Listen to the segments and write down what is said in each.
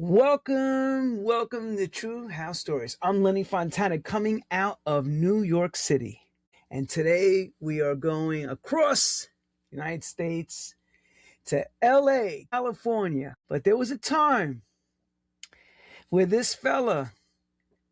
Welcome to True House Stories. I'm Lenny Fontana coming out of New York City. And today we are going across the United States to LA, California. But there was a time where this fella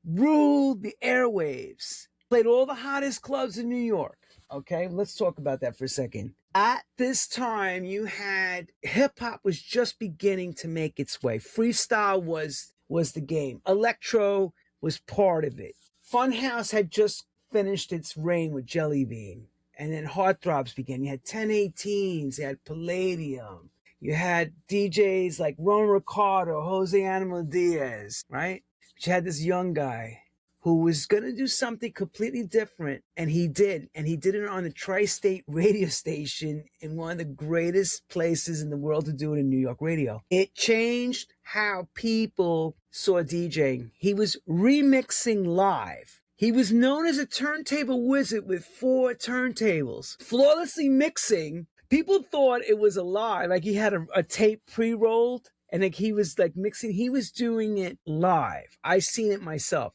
ruled the airwaves, played all the hottest clubs in New York. Okay, let's talk about that for a second. At this time, you had hip-hop was just beginning to make its way. Freestyle was the game. Electro was part of it. Funhouse had just finished its reign with Jelly Bean. And then Heartthrobs began. You had 1018s, you had Palladium. You had DJs like Ron Ricardo, Jose Animal Diaz, right? But you had this young guy who was going to do something completely different, and he did. And he did it on the tri-state radio station in one of the greatest places in the world to do it in New York radio. It changed how people saw DJing. He was remixing live. He was known as a turntable wizard with 4 turntables, flawlessly mixing. People thought it was a lie, like he had a tape pre-rolled, and like he was like mixing. He was doing it live. I seen it myself.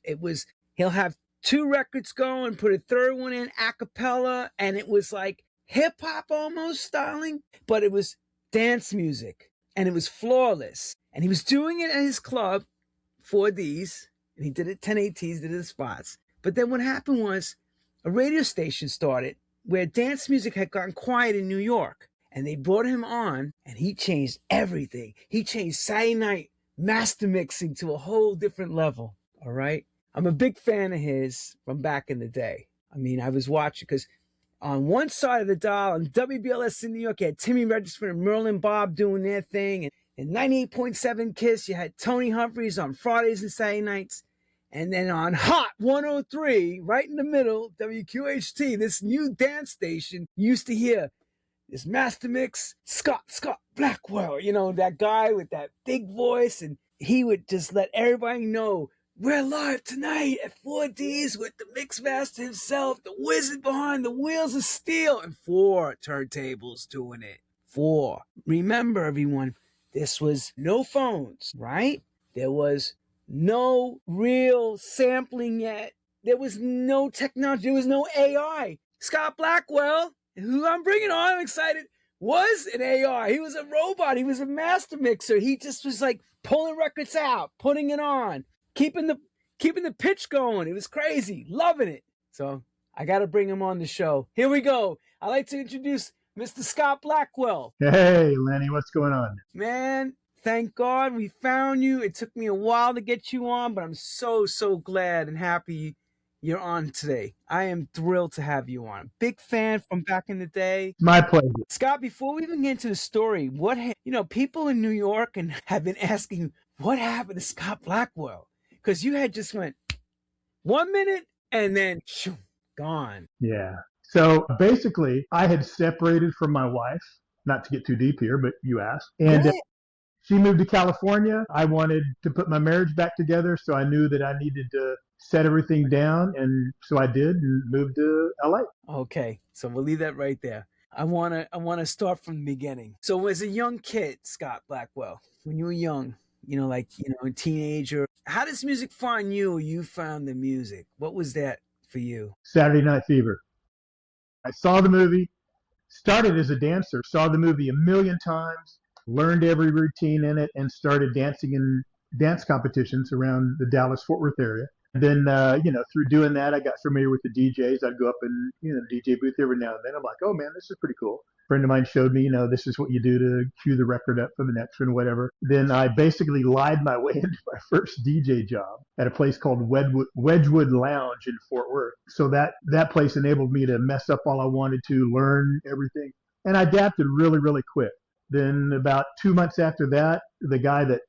He'll have 2 records going, put a third one in a cappella, and it was like hip hop almost styling, but it was dance music, and it was flawless. And he was doing it at his club, 4Ds, and he did it 1080s, did it at spots. But then what happened was a radio station started where dance music had gotten quiet in New York. And they brought him on, and he changed everything. He changed Saturday night master mixing to a whole different level, all right? I'm a big fan of his from back in the day. I mean, I was watching, because on one side of the dial, on WBLS in New York, you had Timmy Regisford and Merlin Bob doing their thing. And 98.7 KISS, you had Tony Humphries on Fridays and Saturday nights. And then on Hot 103, right in the middle, WQHT, this new dance station, you used to hear this master mix, Scott Blackwell, you know, that guy with that big voice. And he would just let everybody know, we're live tonight at 4Ds with the mix master himself, the wizard behind the wheels of steel, and 4 turntables doing it. 4. Remember, everyone, this was no phones, right? There was no real sampling yet. There was no technology. There was no AI. Scott Blackwell, who I'm bringing on, I'm excited, was an AI. He was a robot. He was a master mixer. He just was like pulling records out, putting it on, keeping the pitch going. It was crazy. Loving it. So I got to bring him on the show. Here we go. I'd like to introduce Mr. Scott Blackwell. Hey, Lenny, what's going on? Man, thank God we found you. It took me a while to get you on, but I'm so glad and happy you're on today. I am thrilled to have you on. Big fan from back in the day. My pleasure. Scott, before we even get into the story, people in New York and have been asking, what happened to Scott Blackwell? Because you had just went 1 minute and then shoo, gone. Yeah. So basically, I had separated from my wife, not to get too deep here, but you asked. And she moved to California. I wanted to put my marriage back together, so I knew that I needed to set everything down, and so I did and moved to LA. Okay, so we'll leave that right there. I wanna start from the beginning. So as a young kid, Scott Blackwell, when you were young, a teenager, how does music find you, or you found the music? What was that for you? Saturday Night Fever. I saw the movie, started as a dancer, saw the movie a million times, learned every routine in it, and started dancing in dance competitions around the Dallas-Fort Worth area. And then, through doing that, I got familiar with the DJs. I'd go up in the DJ booth every now and then. I'm like, oh, man, this is pretty cool. A friend of mine showed me, this is what you do to cue the record up for the next one, whatever. Then I basically lied my way into my first DJ job at a place called Wedgwood Lounge in Fort Worth. So that place enabled me to mess up all I wanted to, learn everything. And I adapted really, really quick. Then about 2 months after that, the guy that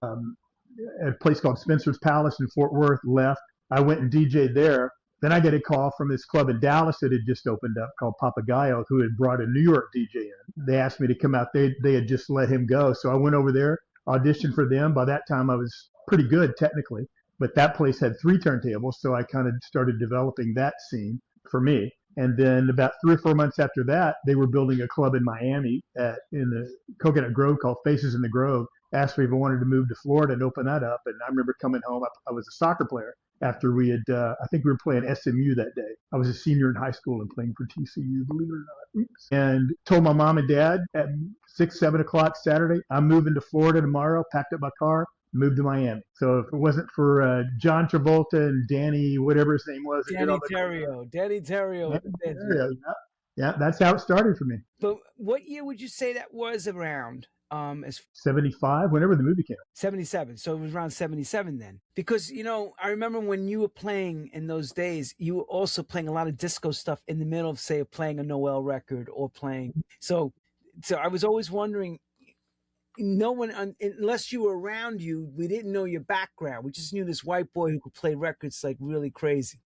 at a place called Spencer's Palace in Fort Worth left. I went and DJ'd there. Then I get a call from this club in Dallas that had just opened up called Papagayo, who had brought a New York DJ in. They asked me to come out. They had just let him go. So I went over there, auditioned for them. By that time, I was pretty good technically. But that place had 3 turntables, so I kind of started developing that scene for me. And then about 3 or 4 months after that, they were building a club in Miami in the Coconut Grove called Faces in the Grove. asked me if I wanted to move to Florida and open that up. And I remember coming home. I was a soccer player after we had, I think we were playing SMU that day. I was a senior in high school and playing for TCU, believe it or not. Oops. And told my mom and dad at 6, 7 o'clock Saturday, I'm moving to Florida tomorrow, packed up my car, moved to Miami. So if it wasn't for John Travolta and Danny, whatever his name was. Danny Terrio. Danny Terrio. Yeah, that's how it started for me. But what year would you say that was around? As 75, whenever the movie came out. 77. So it was around 77 then. Because, you know, I remember when you were playing in those days, you were also playing a lot of disco stuff in the middle of, say, playing a Noel record or playing. So I was always wondering, no one, unless you were around you, we didn't know your background. We just knew this white boy who could play records like really crazy.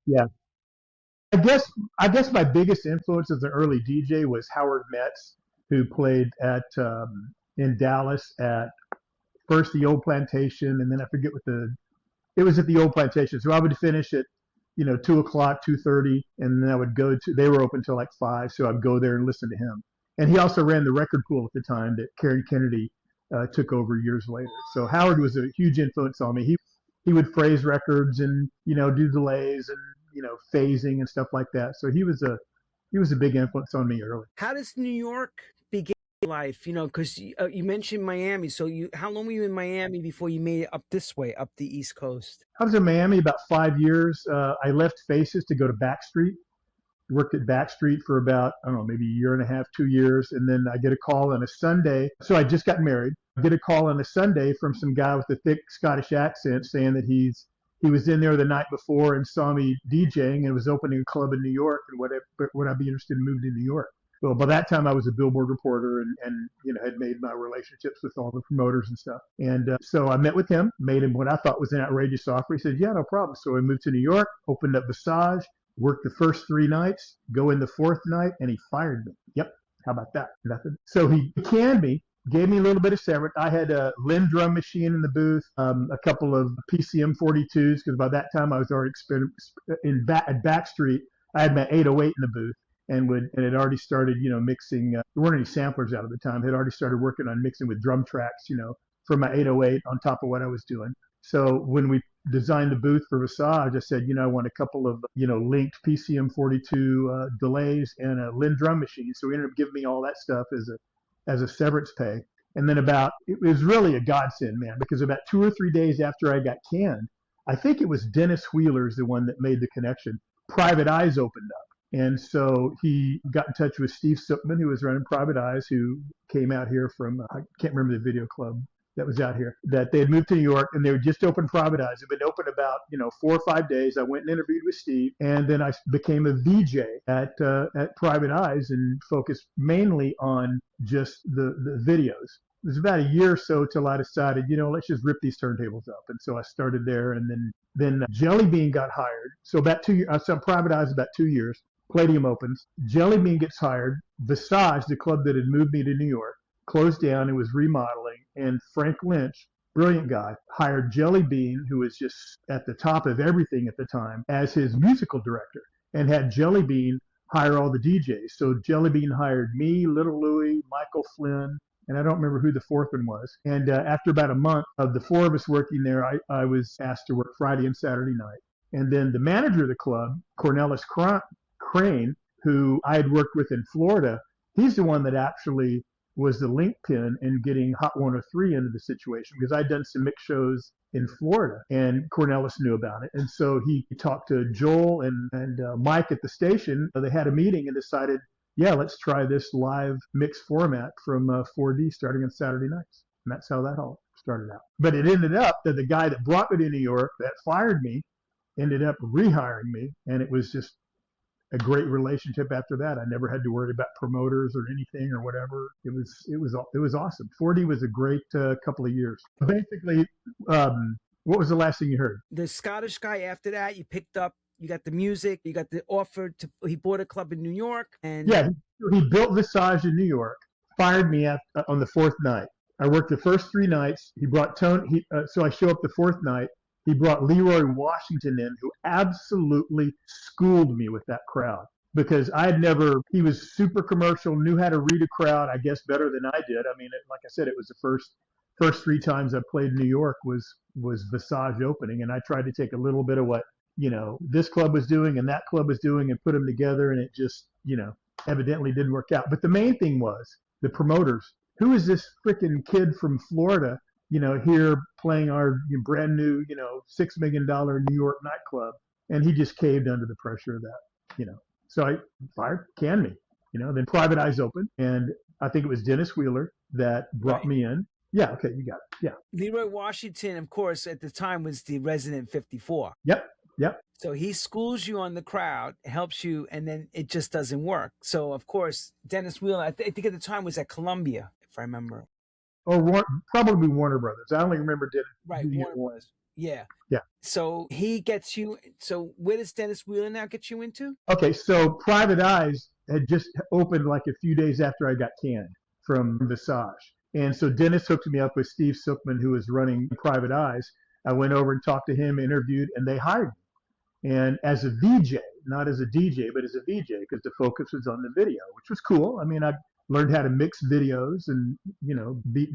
Yeah. I guess my biggest influence as an early DJ was Howard Metz, who played at in Dallas at first the Old Plantation, and then I forget it was at the Old Plantation. So I would finish at 2 o'clock, 2:30, and then I would go to, they were open till like 5, so I'd go there and listen to him. And he also ran the record pool at the time that Karen Kennedy took over years later. So Howard was a huge influence on me. He would phrase records and do delays and phasing and stuff like that. So he was a big influence on me early. How does New York begin life? Because you mentioned Miami. So how long were you in Miami before you made it up this way, up the East Coast? I was in Miami about 5 years. I left Faces to go to Backstreet. Worked at Backstreet for about, I don't know, maybe a year and a half, 2 years. And then I get a call on a Sunday. So I just got married. I get a call on a Sunday from some guy with a thick Scottish accent saying that he was in there the night before and saw me DJing and was opening a club in New York and would I be interested in moving to New York? Well, by that time I was a Billboard reporter and had made my relationships with all the promoters and stuff. And so I met with him, made him what I thought was an outrageous offer. He said, yeah, no problem. So I moved to New York, opened up Visage, worked the first 3 nights, go in the 4th night, and he fired me. Yep. How about that? Nothing. So he canned me, gave me a little bit of severance. I had a Lynn drum machine in the booth, a couple of PCM 42s, because by that time I was already at Backstreet. I had my 808 in the booth and had already started, mixing. There weren't any samplers out at the time. Had already started working on mixing with drum tracks, for my 808 on top of what I was doing. So when we designed the booth for Visage, I said, I want a couple of, linked PCM 42 delays and a Lynn drum machine. So he ended up giving me all that stuff as a severance pay. And then it was really a godsend, man, because about 2 or 3 days after I got canned, I think it was Dennis Wheeler's the one that made the connection. Private Eyes opened up. And so he got in touch with Steve Sookman, who was running Private Eyes, who came out here from, I can't remember the video club that was out here, that they had moved to New York and they were just open Private Eyes. It had been open about, 4 or 5 days. I went and interviewed with Steve, and then I became a VJ at Private Eyes and focused mainly on just the videos. It was about a year or so till I decided, let's just rip these turntables up. And so I started there, and then Jelly Bean got hired. So about 2 years, I saw Private Eyes about 2 years. Palladium opens. Jelly Bean gets hired. Visage, the club that had moved me to New York, closed down and was remodeling. And Frank Lynch, brilliant guy, hired Jelly Bean, who was just at the top of everything at the time, as his musical director, and had Jelly Bean hire all the DJs. So Jelly Bean hired me, Little Louie, Michael Flynn, and I don't remember who the 4th one was. And after about a month of the 4 of us working there, I was asked to work Friday and Saturday night. And then the manager of the club, Cornelis Crane, who I had worked with in Florida, he's the one that actually was the linchpin in getting Hot 103 into the situation, because I'd done some mix shows in Florida and Cornelis knew about it. And so he talked to Joel and Mike at the station. They had a meeting and decided, yeah, let's try this live mix format from 4D starting on Saturday nights. And that's how that all started out. But it ended up that the guy that brought me to New York that fired me ended up rehiring me. And it was just a great relationship after that. I never had to worry about promoters or anything or whatever. It was awesome. 4D was a great couple of years. Basically, what was the last thing you heard? The Scottish guy after that, you picked up, you got the music, you got the offer he bought a club in New York. And yeah, he built Visage in New York, fired me on the 4th night. I worked the first 3 nights. He brought Tony, so I show up the 4th night. He brought Leroy Washington in, who absolutely schooled me with that crowd. because he was super commercial, knew how to read a crowd, I guess, better than I did. I mean, like I said, it was the first 3 times I played in New York was Visage opening, and I tried to take a little bit of what, this club was doing and that club was doing and put them together, and it just, evidently didn't work out. But the main thing was the promoters. Who is this freaking kid from Florida, here playing our brand new, $6 million New York nightclub? And he just caved under the pressure of that. So I fired, canned me, then Private Eyes opened, and I think it was Dennis Wheeler that brought me in. Yeah, okay, you got it. Yeah. Leroy Washington, of course, at the time was the resident 54. Yep. So he schools you on the crowd, helps you, and then it just doesn't work. So, of course, Dennis Wheeler, I think at the time was at Columbia, if I remember. Or probably Warner Brothers. I only remember Dennis. Right, Warner Brothers. Yeah. Yeah. So he gets you. So where does Dennis Wheeler now get you into? Okay, so Private Eyes had just opened like a few days after I got canned from Visage. And so Dennis hooked me up with Steve Silkman, who was running Private Eyes. I went over and talked to him, interviewed, and they hired me. And as a VJ, not as a DJ, but as a VJ, because the focus was on the video, which was cool. I mean, I learned how to mix videos and, beat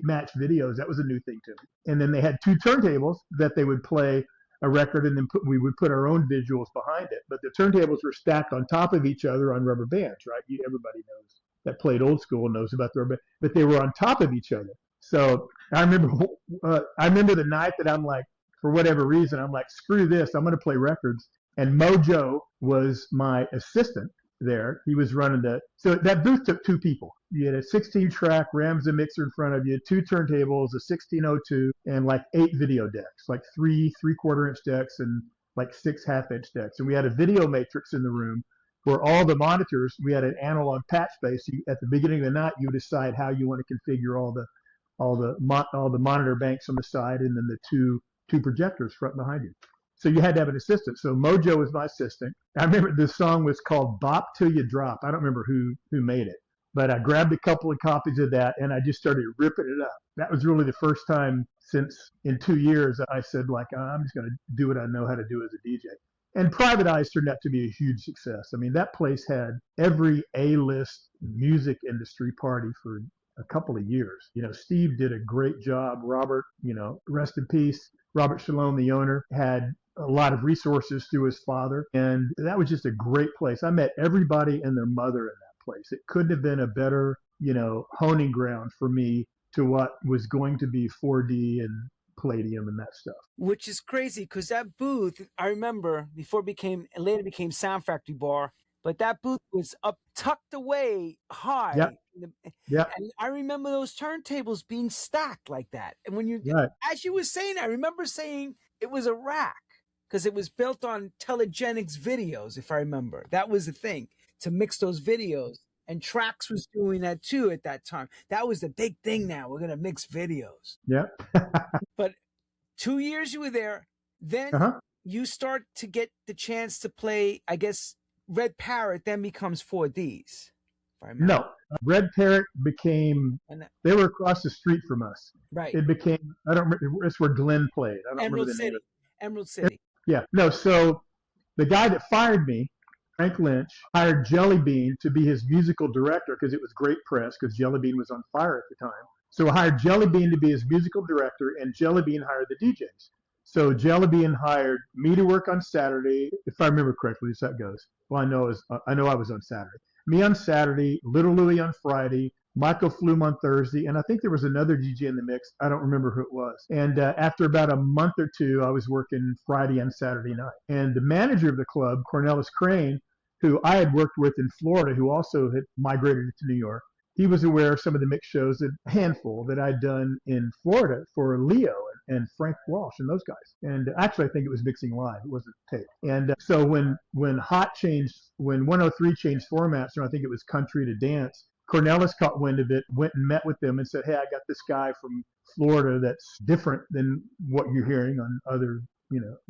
match videos. That was a new thing to me. And then they had 2 turntables that they would play a record, and then we would put our own visuals behind it. But the turntables were stacked on top of each other on rubber bands, right? Everybody knows that played old school knows about the rubber, but they were on top of each other. So I remember the night that I'm like, for whatever reason, I'm like, screw this, I'm going to play records. And Mojo was my assistant there. He was running so that booth took 2 people. You had a 16-track Ramza mixer in front of you, 2 turntables, a 1602, and like 8 video decks, like 3 3/4-inch decks and like 6 half-inch decks. And we had a video matrix in the room where all the monitors, we had an analog patch space. At the beginning of the night, you decide how you want to configure all the monitor banks on the side, and then the two projectors front and behind you. So you had to have an assistant. So Mojo was my assistant. I remember this song was called Bop Till You Drop. I don't remember who made it, but I grabbed a couple of copies of that and I just started ripping it up. That was really the first time since in 2 years I said, like, I'm just going to do what I know how to do as a DJ. And Private Eyes turned out to be a huge success. I mean, that place had every A-list music industry party for a couple of years. Steve did a great job. Robert, rest in peace. Robert Shalom, the owner, had a lot of resources through his father. And that was just a great place. I met everybody and their mother in that place. It couldn't have been a better, honing ground for me to what was going to be 4D and Palladium and that stuff. Which is crazy because that booth, I remember later became Sound Factory Bar, but that booth was up tucked away high. Yeah. And I remember those turntables being stacked like that. And when as you were saying, I remember saying it was a rack because it was built on Telegenics videos, if I remember. That was the thing, to mix those videos. And Trax was doing that too at that time. That was the big thing now. We're going to mix videos. Yeah. But 2 years you were there. Then you start to get the chance to play, I guess, Red Parrot then becomes 4Ds. No. Red Parrot became, they were across the street from us. Right. It became, I don't remember, it's where Glenn played. I don't remember the name of it. Emerald City. Yeah. No, so the guy that fired me, Frank Lynch, hired Jelly Bean to be his musical director because it was great press because Jelly Bean was on fire at the time. So I hired Jelly Bean to be his musical director, and Jelly Bean hired the DJs. So Jelly Bean hired me to work on Saturday, if I remember correctly, as that goes. Well, I know I was on Saturday. Me on Saturday, Little Louie on Friday, Michael Flume on Thursday, and I think there was another DJ in the mix. I don't remember who it was. And after about a month or 2, I was working Friday and Saturday night. And the manager of the club, Cornelis Crane, who I had worked with in Florida, who also had migrated to New York, he was aware of some of the mix shows, a handful that I'd done in Florida for Leo and Frank Walsh and those guys. And actually, I think it was mixing live. It wasn't tape. And so when 103 changed formats, I think it was country to dance, Cornelis caught wind of it, went and met with them and said, hey, I got this guy from Florida that's different than what you're hearing on other,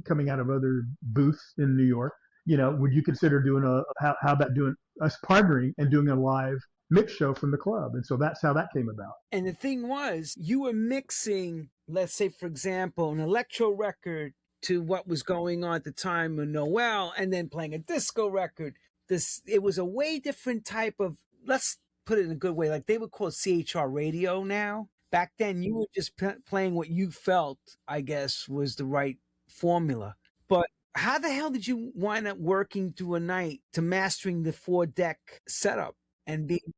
coming out of other booths in New York. Would you consider doing how about doing us partnering and doing a live mix show from the club? And so that's how that came about. And the thing was, you were mixing, let's say, for example, an electro record to what was going on at the time with Noel, and then playing a disco record this, it was a way different type of, let's put it in a good way, like they would call it CHR radio now. Back then, you were just playing what you felt, I guess, was the right formula. But how the hell did you wind up working through a night to mastering the 4-deck setup and being?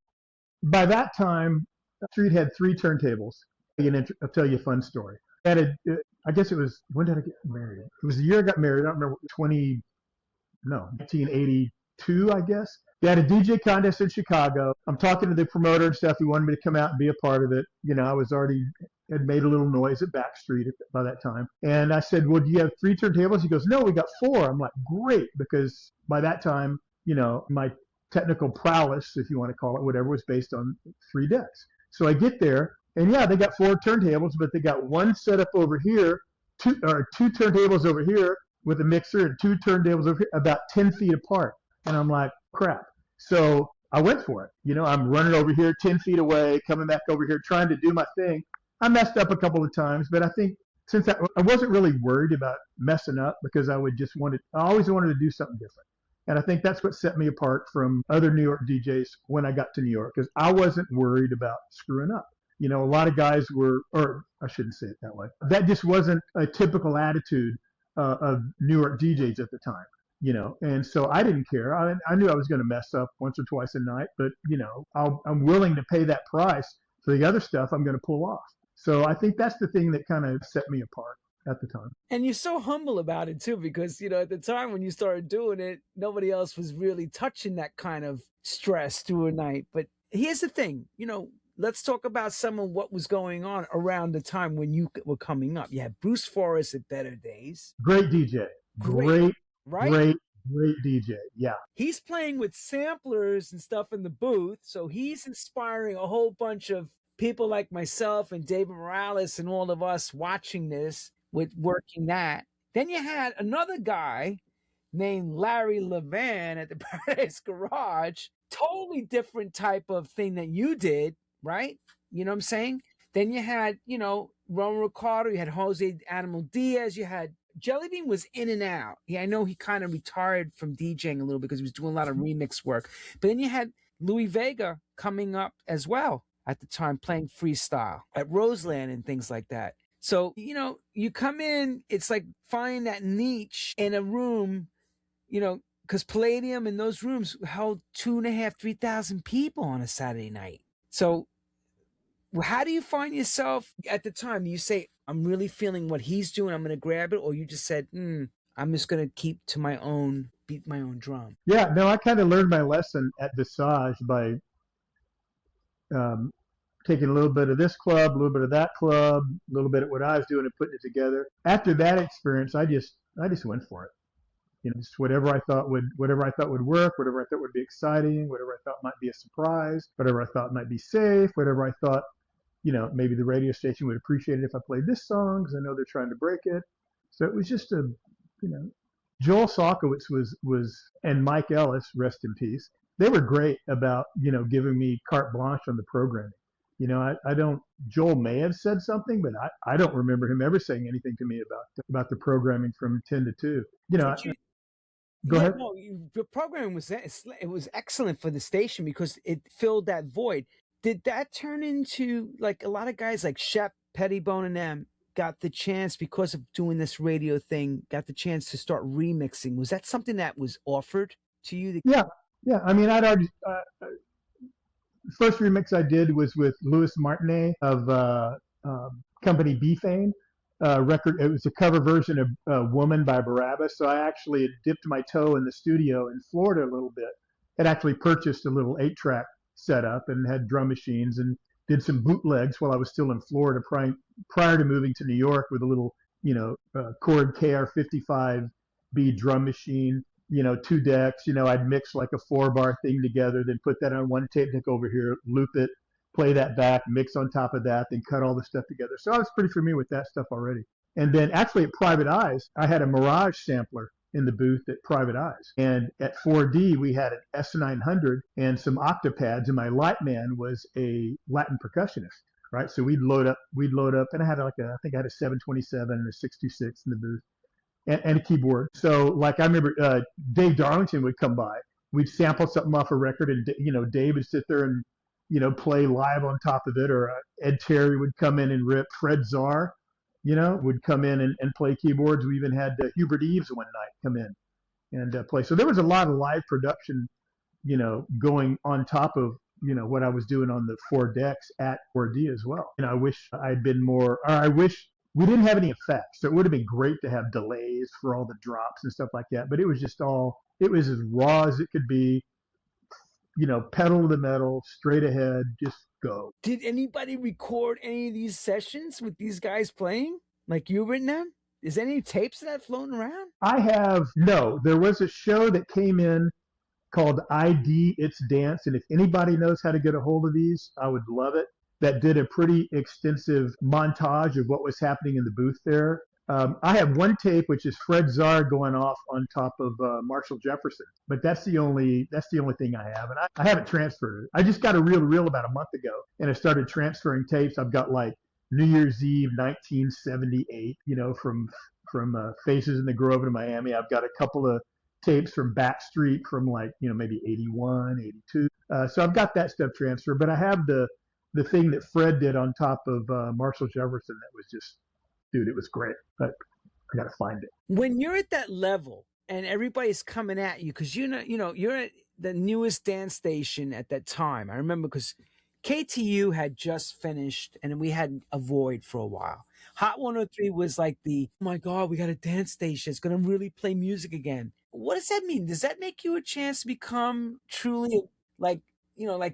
By that time, Street had 3 turntables. I'll tell you a fun story. I guess it was, when did I get married? It was the year I got married. I don't remember, 1982, I guess. They had a DJ contest in Chicago. I'm talking to the promoter and stuff. He wanted me to come out and be a part of it. I was already had made a little noise at Backstreet by that time. And I said, well, do you have 3 turntables? He goes, no, we got 4. I'm like, great, because by that time, my technical prowess, if you want to call it, whatever, was based on 3 decks. So I get there, and yeah, they got 4 turntables, but they got one set up over here, 2 turntables over here with a mixer, and 2 turntables over here, about 10 feet apart. And I'm like, crap. So I went for it. I'm running over here 10 feet away, coming back over here, trying to do my thing. I messed up a couple of times, but I think since I wasn't really worried about messing up, because I always wanted to do something different. And I think that's what set me apart from other New York DJs when I got to New York, because I wasn't worried about screwing up. A lot of guys were, or I shouldn't say it that way. That just wasn't a typical attitude of New York DJs at the time. And so I didn't care. I knew I was going to mess up once or twice a night, but I'm willing to pay that price for the other stuff I'm going to pull off. So I think that's the thing that kind of set me apart at the time. And you're so humble about it too, because at the time when you started doing it, nobody else was really touching that kind of stress through a night. But here's the thing, let's talk about some of what was going on around the time when you were coming up. You had Bruce Forrest at Better Days. Great DJ. Great, right? Great DJ. Yeah. He's playing with samplers and stuff in the booth. So he's inspiring a whole bunch of people like myself and David Morales and all of us watching this with working that. Then you had another guy named Larry Levan at the Paradise Garage. Totally different type of thing that you did, right? You know what I'm saying? Then you had, Ron Ricardo, you had Jose Animal Diaz, you had Jellybean was in and out. Yeah, I know he kind of retired from DJing a little because he was doing a lot of remix work. But then you had Louis Vega coming up as well at the time, playing freestyle at Roseland and things like that. So, you come in, it's like find that niche in a room, because Palladium in those rooms held 2,500, 3,000 people on a Saturday night. So how do you find yourself at the time? Do you say, I'm really feeling what he's doing, I'm going to grab it? Or you just said, I'm just going to keep to my own, beat my own drum? Yeah, no, I kind of learned my lesson at Visage by taking a little bit of this club, a little bit of that club, a little bit of what I was doing and putting it together. After that experience, I just went for it. Just whatever I thought would work, whatever I thought would be exciting, whatever I thought might be a surprise, whatever I thought might be safe, whatever I thought, maybe the radio station would appreciate it if I played this song because I know they're trying to break it. So it was just Joel Salkowitz was, and Mike Ellis, rest in peace. They were great about, giving me carte blanche on the programming. I don't, Joel may have said something, but I don't remember him ever saying anything to me about the programming from 10 to 2. Go ahead. No, the programming was excellent for the station because it filled that void. Did that turn into, like, a lot of guys like Shep, Pettibone, and them got the chance because of doing this radio thing, got the chance to start remixing? Was that something that was offered to you? Yeah. I mean, I'd already. The first remix I did was with Louis Martinet of company B-Fame. Record. It was a cover version of "Woman" by Barabbas. So I actually had dipped my toe in the studio in Florida a little bit. Had actually purchased a little 8-track setup and had drum machines and did some bootlegs while I was still in Florida prior to moving to New York with a little, Korg KR55B drum machine. 2 decks. I'd mix like a 4-bar thing together, then put that on one tape deck over here, loop it, play that back, mix on top of that, then cut all the stuff together. So I was pretty familiar with that stuff already. And then actually at Private Eyes, I had a Mirage sampler in the booth at Private Eyes. And at 4D, we had an S900 and some octapads, and my light man was a Latin percussionist, right? So we'd load up, and I had I think I had a 727 and a 626 in the booth. And a keyboard. So, like, I remember Dave Darlington would come by we'd sample something off a record, and Dave would sit there and play live on top of it, or Ed Terry would come in and rip. Fred Czar, would come in and play keyboards. We even had Hubert Eaves one night come in and play. So there was a lot of live production, going on top of what I was doing on the 4 decks at 4D as well. And I wish I'd been more, or I wish we didn't have any effects. So it would have been great to have delays for all the drops and stuff like that. But it was just it was as raw as it could be, pedal to the metal, straight ahead, just go. Did anybody record any of these sessions with these guys playing? Like you've written them? Is any tapes of that floating around? No, there was a show that came in called ID It's Dance. And if anybody knows how to get a hold of these, I would love it. That did a pretty extensive montage of what was happening in the booth there. I have one tape, which is Fred Czar going off on top of Marshall Jefferson, but that's the only thing I have, and I haven't transferred it. I just got a reel about a month ago, and I started transferring tapes. I've got like New Year's Eve 1978, from Faces in the Grove in Miami. I've got a couple of tapes from Backstreet from like maybe 81, 82. So I've got that stuff transferred, but I have the thing that Fred did on top of Marshall Jefferson that was just. Dude, it was great, but I got to find it. When you're at that level and everybody's coming at you, because you're at the newest dance station at that time. I remember because KTU had just finished and we had a void for a while. Hot 103 was like oh my God, we got a dance station. It's going to really play music again. What does that mean? Does that make you a chance to become truly like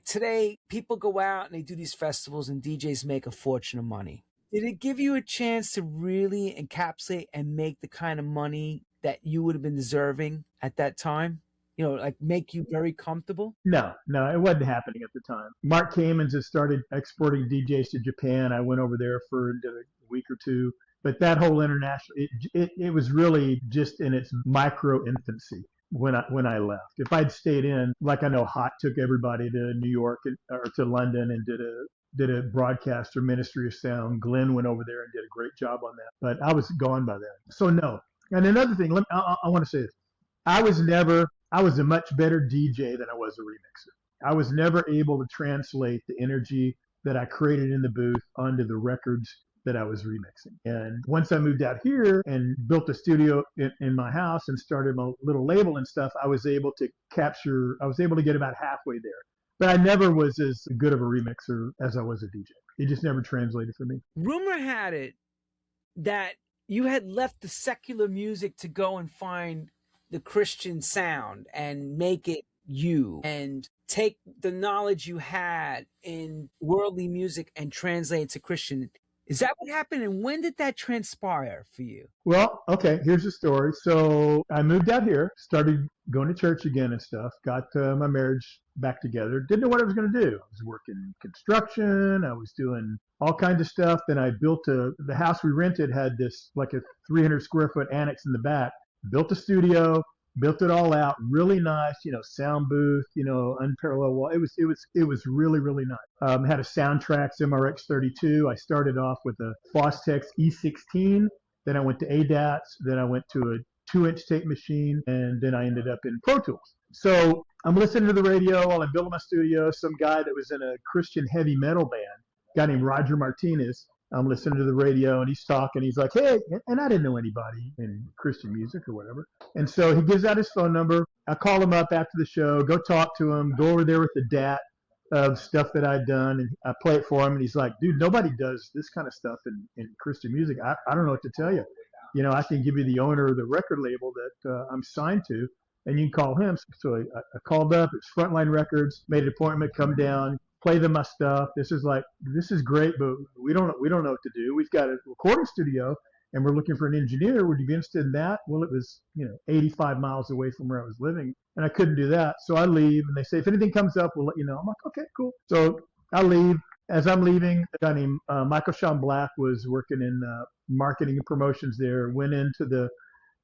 today, people go out and they do these festivals and DJs make a fortune of money. Did it give you a chance to really encapsulate and make the kind of money that you would have been deserving at that time? Like make you very comfortable? No, it wasn't happening at the time. Mark Kamens has started exporting DJs to Japan. I went over there for a week or two. But that whole international, it was really just in its micro infancy when I left. If I'd stayed in, like I know Hot took everybody to New York or to London and did a broadcast or Ministry of Sound. Glenn went over there and did a great job on that. But I was gone by then. So no. And another thing, I want to say this. I was a much better DJ than I was a remixer. I was never able to translate the energy that I created in the booth onto the records that I was remixing. And once I moved out here and built a studio in my house and started my little label and stuff, I was able to get about halfway there. But I never was as good of a remixer as I was a DJ. It just never translated for me. Rumor had it that you had left the secular music to go and find the Christian sound and make it you and take the knowledge you had in worldly music and translate it to Christian. Is that what happened? And when did that transpire for you? Well, okay, here's the story. So I moved out here, started going to church again and stuff, got my marriage back together. Didn't know what I was going to do. I was working construction. I was doing all kinds of stuff. Then I built the house we rented had this like a 300 square foot annex in the back. Built a studio, built it all out, really nice, sound booth, unparalleled wall. It was really, really nice. Had a Soundtrax MRX 32. I started off with a Fostex E16. Then I went to ADATs. Then I went to a 2-inch tape machine. And then I ended up in Pro Tools. So I'm listening to the radio while I'm building my studio. Some guy that was in a Christian heavy metal band, a guy named Roger Martinez. I'm listening to the radio and he's talking. He's like, hey, and I didn't know anybody in Christian music or whatever. And so he gives out his phone number. I call him up after the show, go talk to him, go over there with the DAT of stuff that I'd done. And I play it for him. And he's like, dude, nobody does this kind of stuff in Christian music. I don't know what to tell you. I can give you the owner of the record label that I'm signed to and you can call him. So I called up, it's Frontline Records, made an appointment, come down, play them my stuff. This is great, but we don't know what to do. We've got a recording studio and we're looking for an engineer. Would you be interested in that? Well, it was, 85 miles away from where I was living and I couldn't do that. So I leave and they say, if anything comes up, we'll let you know. I'm like, okay, cool. So I leave. As I'm leaving, a guy named Michael Sean Black was working in marketing and promotions there, went into the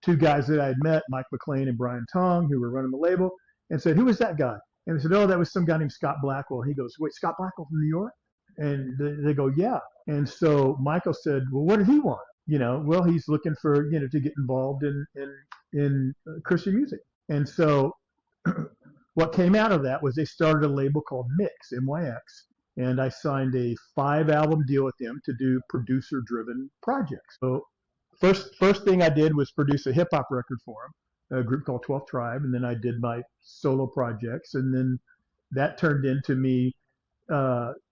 two guys that I had met, Mike McLean and Brian Tong, who were running the label, and said, who was that guy? And I said, oh, that was some guy named Scott Blackwell. He goes, wait, Scott Blackwell from New York? And they go, yeah. And so Michael said, well, what did he want? Well, he's looking for, to get involved in Christian music. And so what came out of that was they started a label called Mix, MYX, and I signed a 5-album deal with them to do producer-driven projects. So first thing I did was produce a hip-hop record for them, a group called 12th Tribe, and then I did my solo projects, and then that turned into me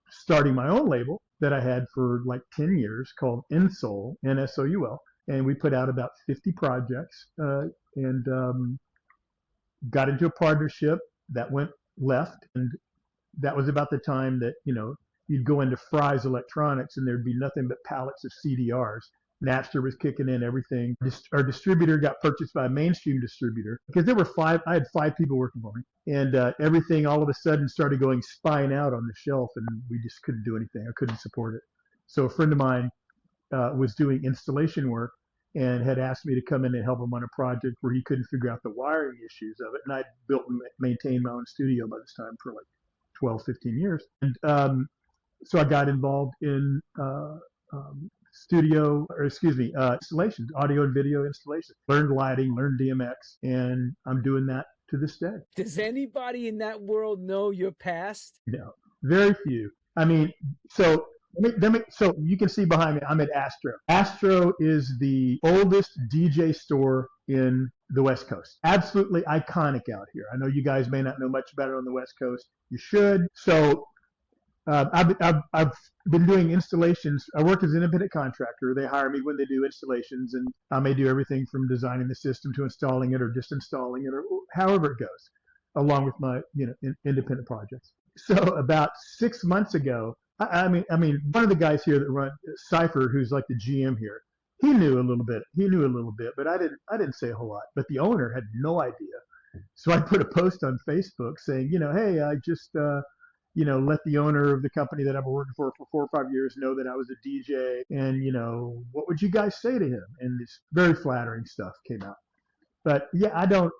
starting my own label that I had for like 10 years called Nsoul, Nsoul, and we put out about 50 projects and got into a partnership that went left, and that was about the time that, you'd go into Fry's Electronics and there'd be nothing but pallets of CDRs. Napster was kicking in everything. Our distributor got purchased by a mainstream distributor because I had 5 people working for me, and everything all of a sudden started going spying out on the shelf, and we just couldn't do anything. I couldn't support it. So a friend of mine was doing installation work and had asked me to come in and help him on a project where he couldn't figure out the wiring issues of it. And I'd built and maintained my own studio by this time for like 12, 15 years. And so I got involved in installations, audio and video installations. Learned lighting, learned DMX, and I'm doing that to this day. Does anybody in that world know your past? No, very few. I mean, so you can see behind me, I'm at Astro. Astro is the oldest DJ store in the West Coast. Absolutely iconic out here. I know you guys may not know much about it on the West Coast. You should. So I've been doing installations. I work as an independent contractor. They hire me when they do installations, and I may do everything from designing the system to installing it or just installing it or however it goes, along with my independent projects. So about 6 months ago, I mean, one of the guys here that run Cypher, who's like the GM here, he knew a little bit, but I didn't say a whole lot. But the owner had no idea. So I put a post on Facebook saying, hey, I just, let the owner of the company that I've been working for 4 or 5 years know that I was a DJ, and what would you guys say to him? And this very flattering stuff came out. But yeah, I don't.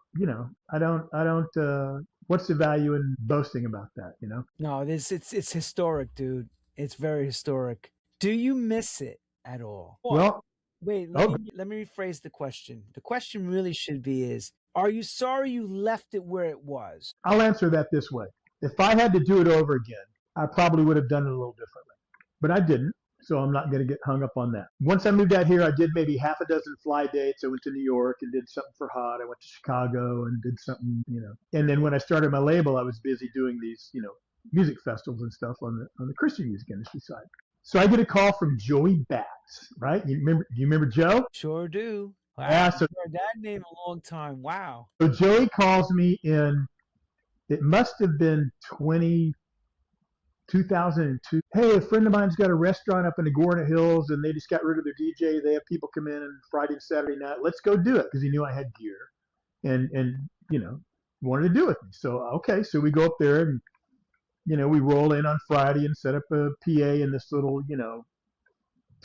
What's the value in boasting about that? No, it's historic, dude. It's very historic. Do you miss it at all? Well, wait. Let me rephrase the question. The question really should be: are you sorry you left it where it was? I'll answer that this way. If I had to do it over again, I probably would have done it a little differently. But I didn't, so I'm not going to get hung up on that. Once I moved out here, I did maybe half a dozen fly dates. I went to New York and did something for Hot. I went to Chicago and did something, And then when I started my label, I was busy doing these, music festivals and stuff on the Christian music industry side. So I get a call from Joey Batts, right? Do you remember Joe? Sure do. Wow. Yeah, so I've heard that name a long time. Wow. So Joey calls me in. It must have been 2002. Hey, a friend of mine's got a restaurant up in the Agorna Hills, and they just got rid of their DJ. They have people come in on Friday and Saturday night. Let's go do it, because he knew I had gear, and wanted to do it with me. So okay, so we go up there, and we roll in on Friday and set up a PA in this little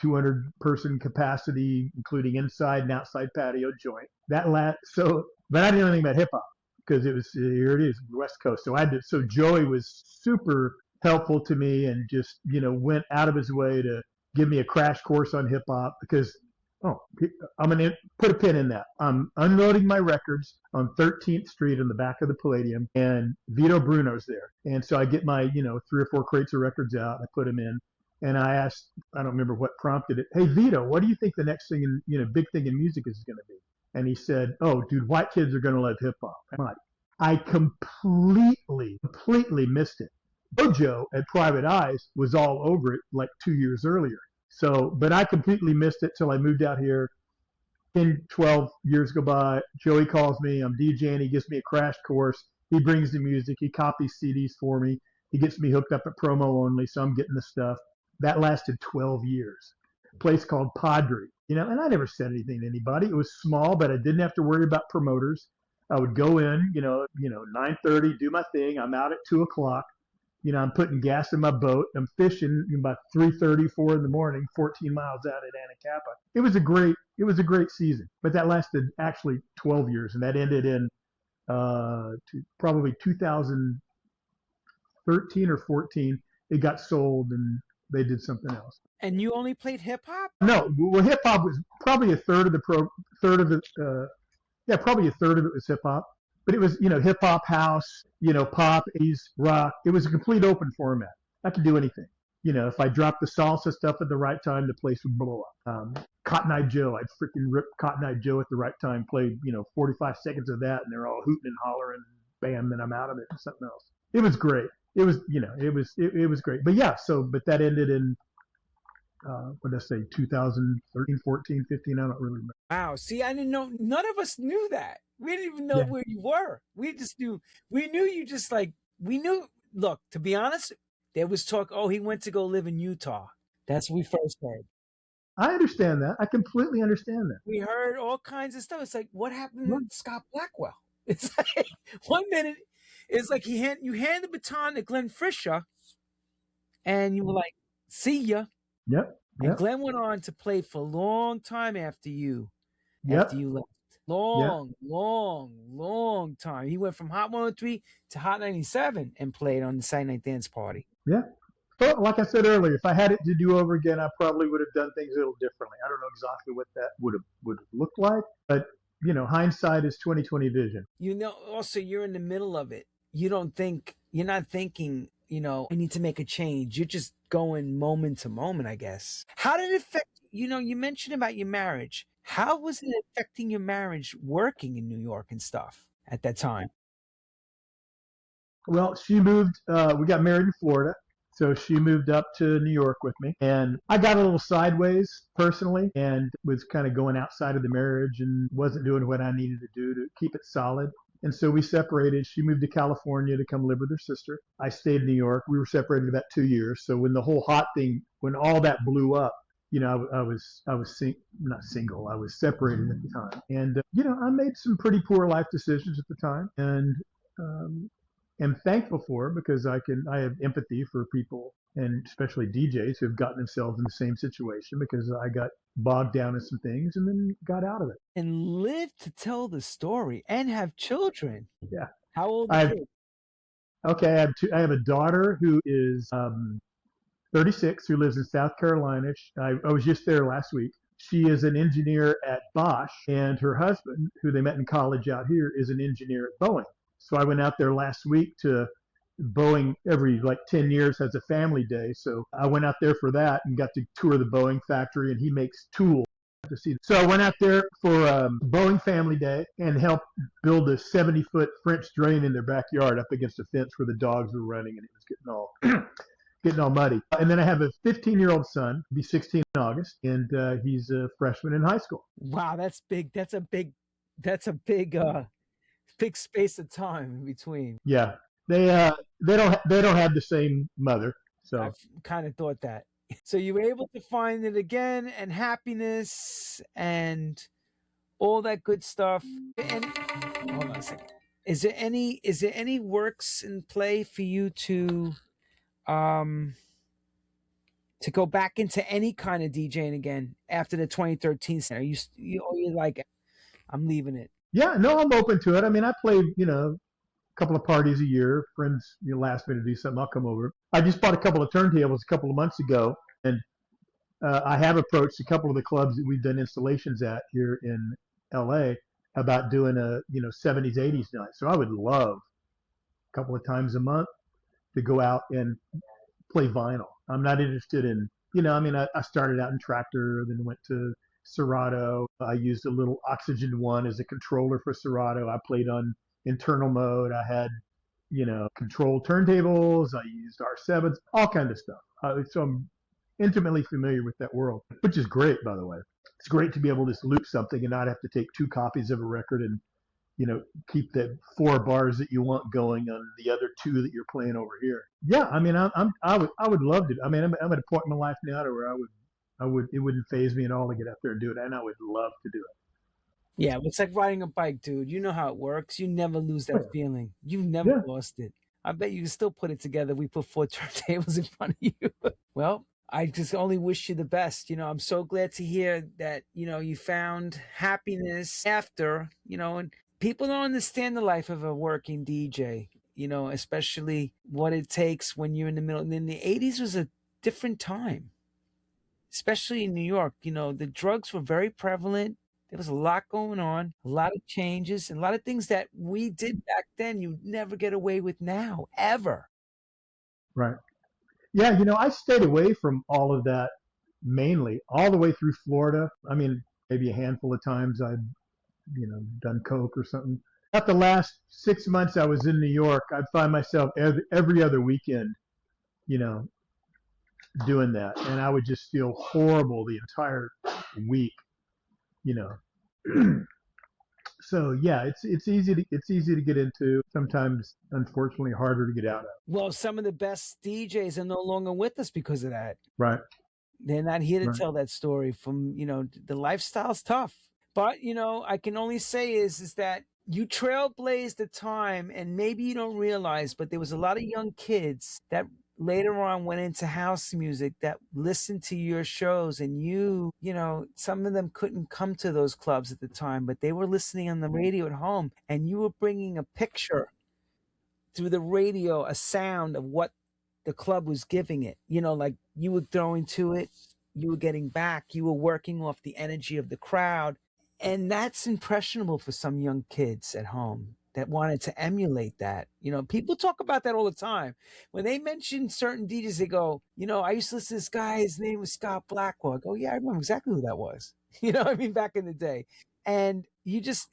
200-person capacity, including inside and outside patio joint. But I didn't know anything about hip hop, because it was, here it is, West Coast. So Joey was super helpful to me and just, went out of his way to give me a crash course on hip hop, because, I'm going to put a pin in that. I'm unloading my records on 13th Street in the back of the Palladium, and Vito Bruno's there. And so I get my, 3 or 4 crates of records out, and I put them in. And I asked, I don't remember what prompted it, hey, Vito, what do you think the next thing big thing in music is going to be? And he said, oh, dude, white kids are going to love hip hop. I'm like, I completely missed it. Bojo at Private Eyes was all over it like 2 years earlier. So, but I completely missed it till I moved out here. 10, 12 years go by. Joey calls me. I'm DJing. He gives me a crash course. He brings the music. He copies CDs for me. He gets me hooked up at promo only, so I'm getting the stuff. That lasted 12 years. A place called Padre. And I never said anything to anybody. It was small, but I didn't have to worry about promoters. I would go in, 9:30, do my thing. I'm out at 2:00. I'm putting gas in my boat. I'm fishing about 3:30, 4 in the morning, 14 miles out at Anacapa. It was a great season, but that lasted actually 12 years, and that ended in probably 2013 or 14. It got sold, and they did something else. And you only played hip hop? No, well, hip hop was probably a third of it was hip hop. but it was, hip hop, house, pop, 80s, rock. It was a complete open format. I could do anything. If I dropped the salsa stuff at the right time, the place would blow up. Cotton Eye Joe, I'd freaking rip Cotton Eye Joe at the right time, played, 45 seconds of that, and they're all hooting and hollering, bam, then I'm out of it and something else. It was great. It was, it was great. But yeah, but that ended in, what did I say, 2013, 14, 15, I don't really remember. Wow. See, I didn't know. None of us knew that. We didn't even know Yeah. where you were. We just knew. We knew you just we knew. Look, to be honest, there was talk, oh, he went to go live in Utah. That's what we first heard. I understand that. I completely understand that. We heard all kinds of stuff. It's like, what happened to Scott Blackwell? It's like 1 minute, it's like you hand the baton to Glenn Fisher, and you were like, see ya. Yep. And Glenn went on to play for a long time after you left. Long time. He went from Hot 103 to Hot 97 and played on the Saturday Night Dance Party. Yeah. But like I said earlier, if I had it to do over again, I probably would have done things a little differently. I don't know exactly what that would have looked like, but hindsight is 20/20 vision. Also you're in the middle of it. You're not thinking, I need to make a change. You're just going moment to moment, I guess. How did it affect, you mentioned about your marriage. How was it affecting your marriage working in New York and stuff at that time? Well, she moved, we got married in Florida. So she moved up to New York with me, and I got a little sideways personally and was kind of going outside of the marriage and wasn't doing what I needed to do to keep it solid. And so we separated. She moved to California to come live with her sister. I stayed in New York. We were separated about 2 years. So when the whole hot thing, when all that blew up, I was not single. I was separated at the time, and I made some pretty poor life decisions at the time, and am thankful for because I have empathy for people and especially DJs who have gotten themselves in the same situation because I got bogged down in some things and then got out of it. And live to tell the story and have children. Yeah. How old are you? Okay, I have a daughter who is 36 who lives in South Carolina. I was just there last week. She is an engineer at Bosch, and her husband, who they met in college out here, is an engineer at Boeing. So I went out there last week to Boeing. Every 10 years has a family day. So I went out there for that and got to tour the Boeing factory, and he makes tools to see. So I went out there for Boeing family day and helped build a 70-foot French drain in their backyard up against a fence where the dogs were running and it was getting all muddy. And then I have a 15-year-old son, he'll be 16 in August, and he's a freshman in high school. Wow, that's big. That's a big space of time in between. Yeah, they don't have the same mother, so I've kind of thought that. So you were able to find it again, and happiness, and all that good stuff. And hold on a second. Is there any works in play for you to go back into any kind of DJing again after the 2013? Are you're like, I'm leaving it? Yeah, no, I'm open to it. I mean, I play, a couple of parties a year. Friends, ask me to do something, I'll come over. I just bought a couple of turntables a couple of months ago, and I have approached a couple of the clubs that we've done installations at here in LA about doing a, 70s, 80s night. So I would love a couple of times a month to go out and play vinyl. I'm not interested in, I started out in Tractor, then went to Serato. I used a little Oxygen 1 as a controller for Serato. I played on internal mode. I had, controlled turntables. I used R7s, all kinds of stuff. So I'm intimately familiar with that world, which is great, by the way. It's great to be able to just loop something and not have to take 2 copies of a record and, keep the 4 bars that you want going on the other 2 that you're playing over here. Yeah, I mean, I would love to. I mean, I'm at a point in my life now to where it wouldn't faze me at all to get out there and do it, and I would love to do it. Yeah, it's like riding a bike, dude. You know how it works. You never lose that feeling. You've never lost it. I bet you can still put it together. We put 4 turntables in front of you. Well, I just only wish you the best. I'm so glad to hear that, you found happiness after, and people don't understand the life of a working DJ, especially what it takes when you're in the middle. And then the 80s was a different time, especially in New York. The drugs were very prevalent. There was a lot going on, a lot of changes, and a lot of things that we did back then you never get away with now, ever. Right. Yeah, I stayed away from all of that mainly all the way through Florida. I mean, maybe a handful of times I'd, done coke or something. At the last 6 months I was in New York, I'd find myself every other weekend, you know, doing that, and I would just feel horrible the entire week, you know. So yeah, it's easy to get into. Sometimes, unfortunately, harder to get out of. Well, some of the best DJs are no longer with us because of that. Right. They're not here to Right. tell that story. From the lifestyle's tough, but I can only say is that you trailblazed the time, and maybe you don't realize, but there was a lot of young kids that later on went into house music that listened to your shows, and some of them couldn't come to those clubs at the time, but they were listening on the radio at home, and you were bringing a picture through the radio, a sound of what the club was giving it. Like you were throwing to it, you were getting back, you were working off the energy of the crowd. And that's impressionable for some young kids at home that wanted to emulate that. People talk about that all the time. When they mention certain DJs, they go, I used to listen to this guy, his name was Scott Blackwell. I go, yeah, I remember exactly who that was. Back in the day. And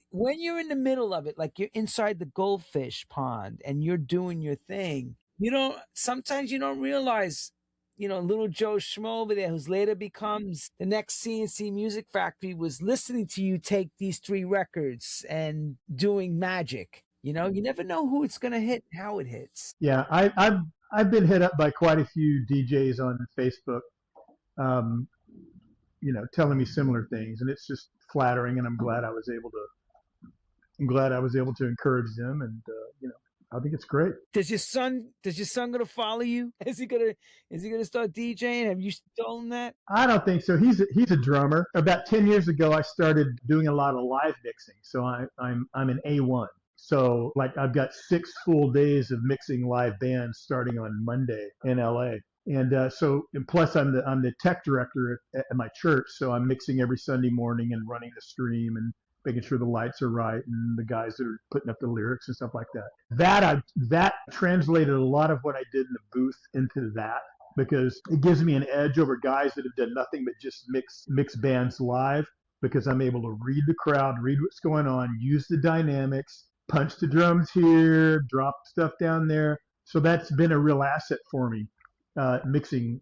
when you're in the middle of it, like you're inside the goldfish pond and you're doing your thing, sometimes you don't realize, little Joe Schmo over there, who's later becomes the next CNC Music Factory, was listening to you take these 3 records and doing magic. You never know who it's going to hit, how it hits. Yeah, I've been hit up by quite a few DJs on Facebook, um, telling me similar things, and it's just flattering, and I'm glad I was able to encourage them, and I think it's great. Does your son gonna follow you? Is he gonna start DJing? Have you told him that? I don't think so. He's a drummer. About 10 years ago, I started doing a lot of live mixing. So I'm an A1. So like I've got 6 full days of mixing live bands starting on Monday in LA. And and plus I'm the tech director at my church. So I'm mixing every Sunday morning and running the stream and making sure the lights are right and the guys that are putting up the lyrics and stuff like that. That translated a lot of what I did in the booth into that, because it gives me an edge over guys that have done nothing but just mix bands live, because I'm able to read the crowd, read what's going on, use the dynamics, punch the drums here, drop stuff down there. So that's been a real asset for me, mixing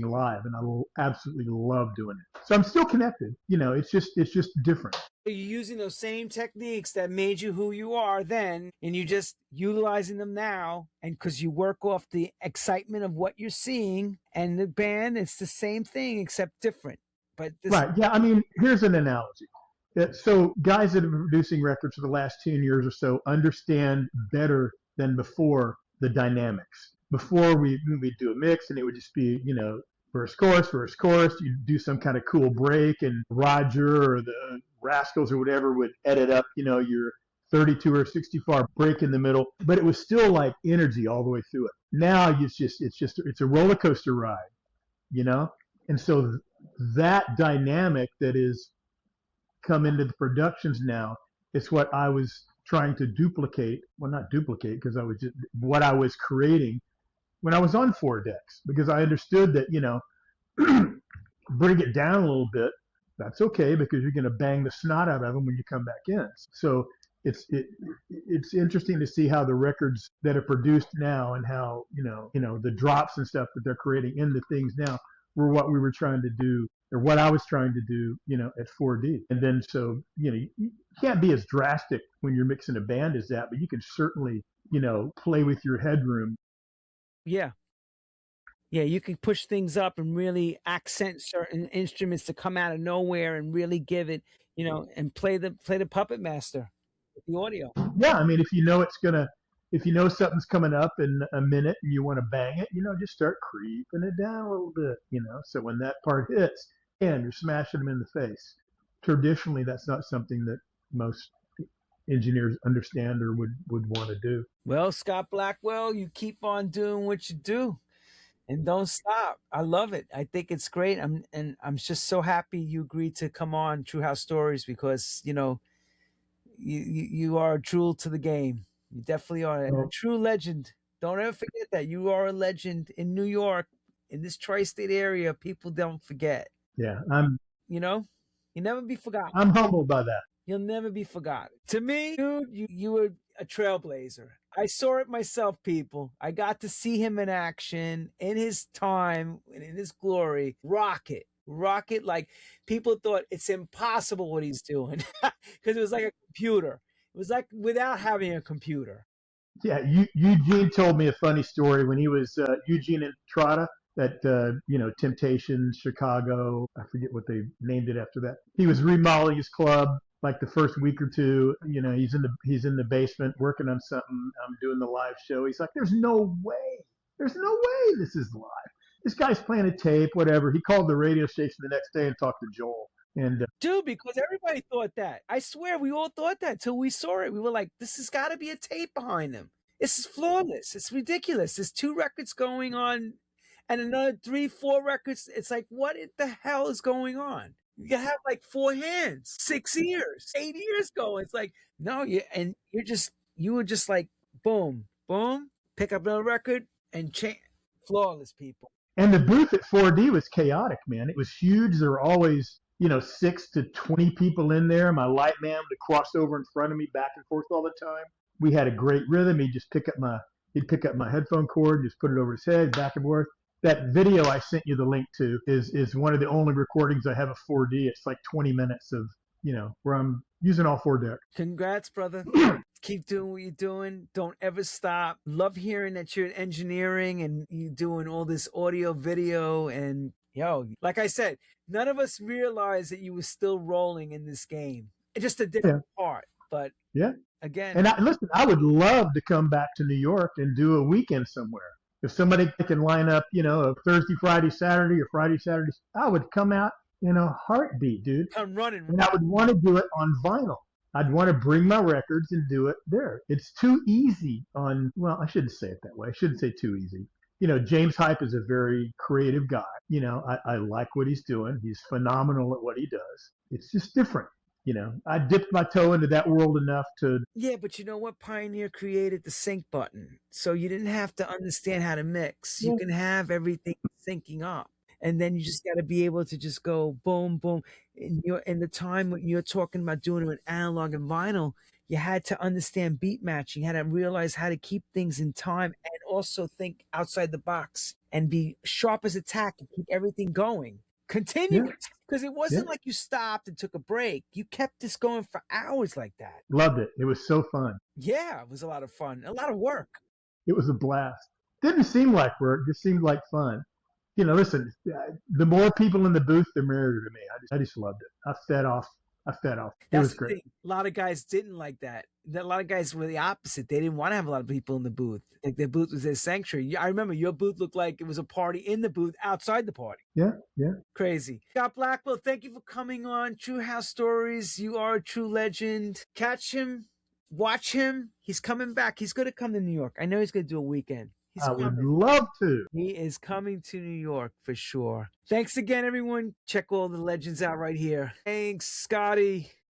live, and I absolutely love doing it. So I'm still connected. It's just different. You're using those same techniques that made you who you are then, and you're just utilizing them now. And because you work off the excitement of what you're seeing, and the band, it's the same thing except different. But right, yeah. I mean, here's an analogy. So guys that have been producing records for the last 10 years or so understand better than before the dynamics. Before we'd do a mix and it would just be, verse, chorus. You'd do some kind of cool break, and Roger or the Rascals or whatever would edit up, your 32 or 64 break in the middle, but it was still like energy all the way through it. Now it's a roller coaster ride, and so that dynamic that is come into the productions now, it's what I was trying to duplicate. Well, not duplicate, because what I was creating when I was on 4 decks, because I understood that, bring it down a little bit. That's okay, because you're going to bang the snot out of them when you come back in. So it's interesting to see how the records that are produced now, and how the drops and stuff that they're creating in the things now, were what we were trying to do, or what I was trying to do, at 4D. And then so you can't be as drastic when you're mixing a band as that, but you can certainly play with your headroom. Yeah. Yeah, you can push things up and really accent certain instruments to come out of nowhere and really give it, and play the puppet master with the audio. Yeah, I mean, if you know something's coming up in a minute and you want to bang it, just start creeping it down a little bit, so when that part hits, and you're smashing them in the face. Traditionally, that's not something that most engineers understand or would want to do. Well, Scott Blackwell, you keep on doing what you do. And don't stop. I love it. I think it's great. I'm just so happy you agreed to come on True House Stories because you are a jewel to the game. You definitely are and a Well, true legend. Don't ever forget that you are a legend in New York, in this tri-state area. People don't forget. yeah, You know, you never be forgotten. I'm humbled by that. You'll never be forgotten. To me, dude, you were a trailblazer. I saw it myself, people. I got to see him in action in his time and in his glory. Rocket. Rocket, like people thought it's impossible what he's doing because it was like a computer. It was like without having a computer. Yeah, Eugene told me a funny story when he was Eugene and Trotta at Temptation Chicago. I forget what they named it after that. He was remodeling his club like the first week or two. He's in the basement working on something. I'm doing the live show. He's like, there's no way this is live. This guy's playing a tape, whatever. He called the radio station the next day and talked to Joel. And Dude, because everybody thought that. I swear, we all thought that till we saw it. We were like, this has got to be a tape behind him. This is flawless. It's ridiculous. There's 2 records going on and another 3, 4 records. It's like, what the hell is going on? You have like 4 hands, 6 ears, 8 ears going. It's like, no, you were just like, boom, boom, pick up another record and change. Flawless, people. And the booth at 4D was chaotic, man. It was huge. There were always, 6 to 20 people in there. My light man would cross over in front of me back and forth all the time. We had a great rhythm. He'd pick up my headphone cord, just put it over his head, back and forth. That video I sent you the link to is one of the only recordings I have of 4D. It's like 20 minutes of, where I'm using all 4 decks. Congrats, brother. Keep doing what you're doing. Don't ever stop. Love hearing that you're in engineering and you doing all this audio, video, and like I said, none of us realized that you were still rolling in this game. Just a different part. But yeah, again, and listen, I would love to come back to New York and do a weekend somewhere. If somebody can line up, a Thursday, Friday, Saturday, or Friday, Saturday, I would come out in a heartbeat, dude. come running. And I would want to do it on vinyl. I'd want to bring my records and do it there. It's too easy well, I shouldn't say it that way. I shouldn't say too easy. James Hype is a very creative guy. I like what he's doing. He's phenomenal at what he does. It's just different. I dipped my toe into that world enough to. Yeah, but you know what? Pioneer created the sync button. So you didn't have to understand how to mix. You can have everything syncing up. And then you just got to be able to just go boom, boom. In the time when you're talking about doing it with analog and vinyl, you had to understand beat matching. You had to realize how to keep things in time and also think outside the box and be sharp as a tack and keep everything going. Continue. Because it wasn't like you stopped and took a break. You kept this going for hours like that. Loved it. It was so fun. Yeah, it was a lot of fun. A lot of work. It was a blast. Didn't seem like work. Just seemed like fun. Listen, the more people in the booth, the merrier to me. I just loved it. I fed off. It was great. A lot of guys didn't like that. A lot of guys were the opposite. They didn't want to have a lot of people in the booth. Like their booth was their sanctuary. I remember your booth looked like it was a party in the booth outside the party. Yeah. Crazy. Scott Blackwell, thank you for coming on True House Stories. You are a true legend. Catch him. Watch him. He's coming back. He's going to come to New York. I know he's going to do a weekend. I would love to. He is coming to New York for sure. Thanks again, everyone. Check all the legends out right here. Thanks, Scotty.